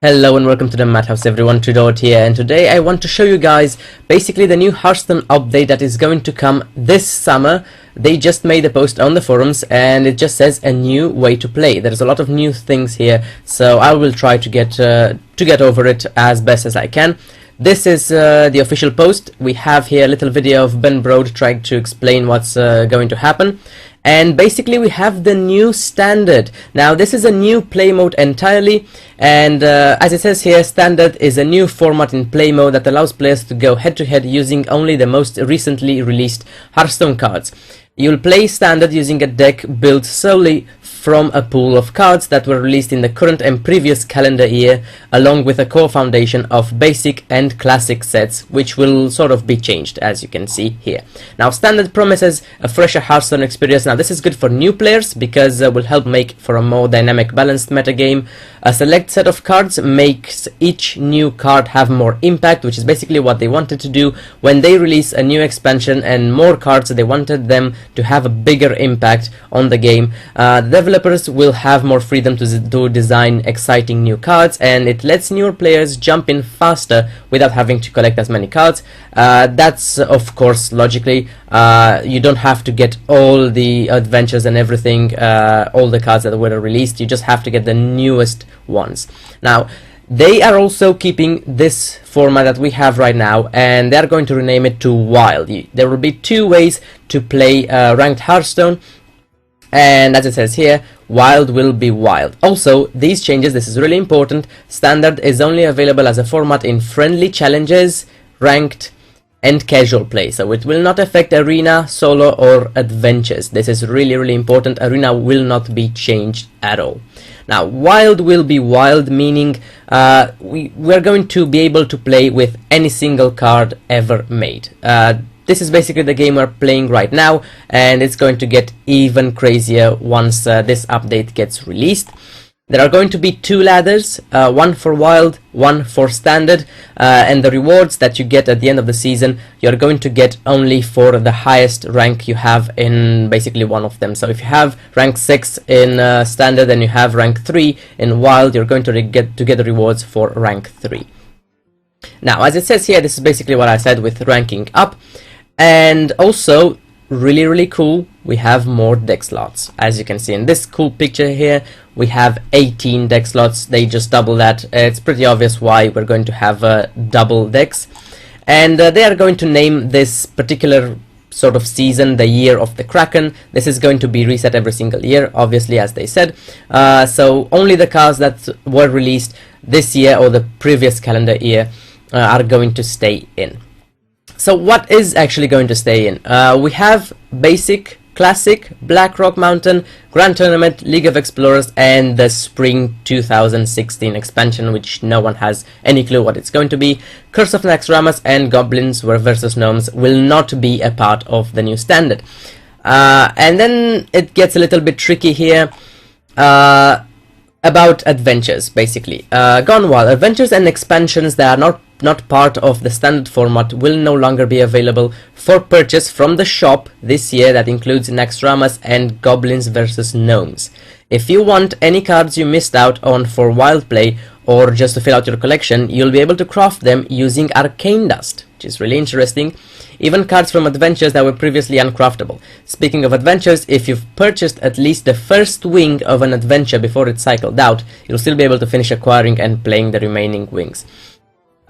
Hello and welcome to the Madhouse everyone, Tudor here, and today I want to show you guys basically the new Hearthstone update that is going to come this summer. They just made a post on the forums and it just says a new way to play. There's a lot of new things here, so I will try to get over it as best as I can. This is the official post. We have here a little video of Ben Brode trying to explain what's going to happen. And basically we have the new standard. Now this is a new play mode entirely, and as it says here, standard is a new format in play mode that allows players to go head to head using only the most recently released Hearthstone cards. You'll play standard using a deck built solely from a pool of cards that were released in the current and previous calendar year, along with a core foundation of basic and classic sets, which will sort of be changed, as you can see here. Now, standard promises a fresher Hearthstone experience. Now, this is good for new players because it will help make for a more dynamic, balanced metagame. A select set of cards makes each new card have more impact, which is basically what they wanted to do when they release a new expansion and more cards. They wanted them to have a bigger impact on the game. Developers will have more freedom to design exciting new cards, and it lets newer players jump in faster without having to collect as many cards. That's of course logically, you don't have to get all the adventures and everything, all the cards that were released. You just have to get the newest ones. Now they are also keeping this format that we have right now, and they are going to rename it to Wild. There will be two ways to play ranked Hearthstone, and as it says here, Wild will be Wild. Also, these changes, this is really important, standard is only available as a format in friendly challenges, ranked, and casual play, so it will not affect arena, solo, or adventures. This is really important. Arena will not be changed at all. Now, Wild will be Wild, meaning we're going to be able to play with any single card ever made. This is basically the game we're playing right now, and it's going to get even crazier once this update gets released. There are going to be two ladders, one for Wild, one for Standard, and the rewards that you get at the end of the season, you're going to get only for the highest rank you have in basically one of them. So if you have rank 6 in Standard and you have rank 3 in Wild, you're going to get the rewards for rank 3. Now, as it says here, this is basically what I said with ranking up. And also, really cool, we have more deck slots. As you can see in this cool picture here, we have 18 deck slots. They just double that. It's pretty obvious why we're going to have double decks, and they are going to name this particular sort of season the Year of the Kraken. This is going to be reset every single year, obviously, as they said. So only the cards that were released this year or the previous calendar year are going to stay in. So what is actually going to stay in? We have Basic, Classic, Blackrock Mountain, Grand Tournament, League of Explorers, and the Spring 2016 expansion, which no one has any clue what it's going to be. Curse of Naxxramas and Goblins versus Gnomes will not be a part of the new standard. And then it gets a little bit tricky here. About adventures, basically. Gone Wild. Adventures and expansions that are not part of the standard format will no longer be available for purchase from the shop this year. That includes Naxxramas and Goblins versus Gnomes. If you want any cards you missed out on for Wild play, or just to fill out your collection, you'll be able to craft them using Arcane Dust, which is really interesting. Even cards from adventures that were previously uncraftable. Speaking of adventures, if you've purchased at least the first wing of an adventure before it's cycled out, you'll still be able to finish acquiring and playing the remaining wings.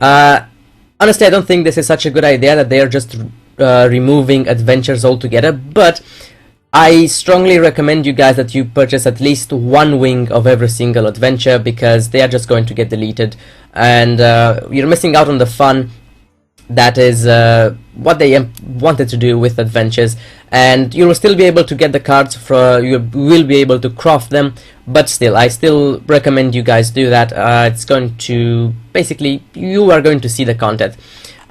Honestly, I don't think this is such a good idea that they are just removing adventures altogether, but I strongly recommend you guys that you purchase at least one wing of every single adventure, because they are just going to get deleted, and you're missing out on the fun that is what they wanted to do with adventures. And you will still be able to get the cards, you will be able to craft them, but still, I still recommend you guys do that. It's going to, basically, you are going to see the content.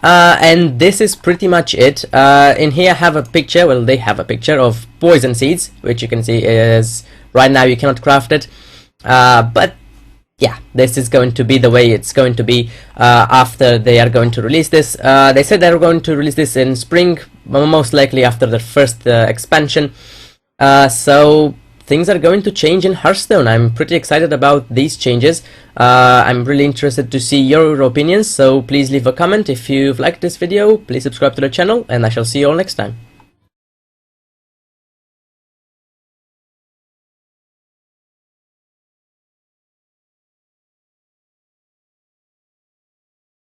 And this is pretty much it. In here I have a picture, well, they have a picture of Poison Seeds, which you can see is, right now you cannot craft it, but yeah, this is going to be the way it's going to be after they are going to release this. They said they're going to release this in spring, most likely after the first expansion. So things are going to change in Hearthstone. I'm pretty excited about these changes. I'm really interested to see your opinions, so please leave a comment. If you've liked this video, please subscribe to the channel, and I shall see you all next time.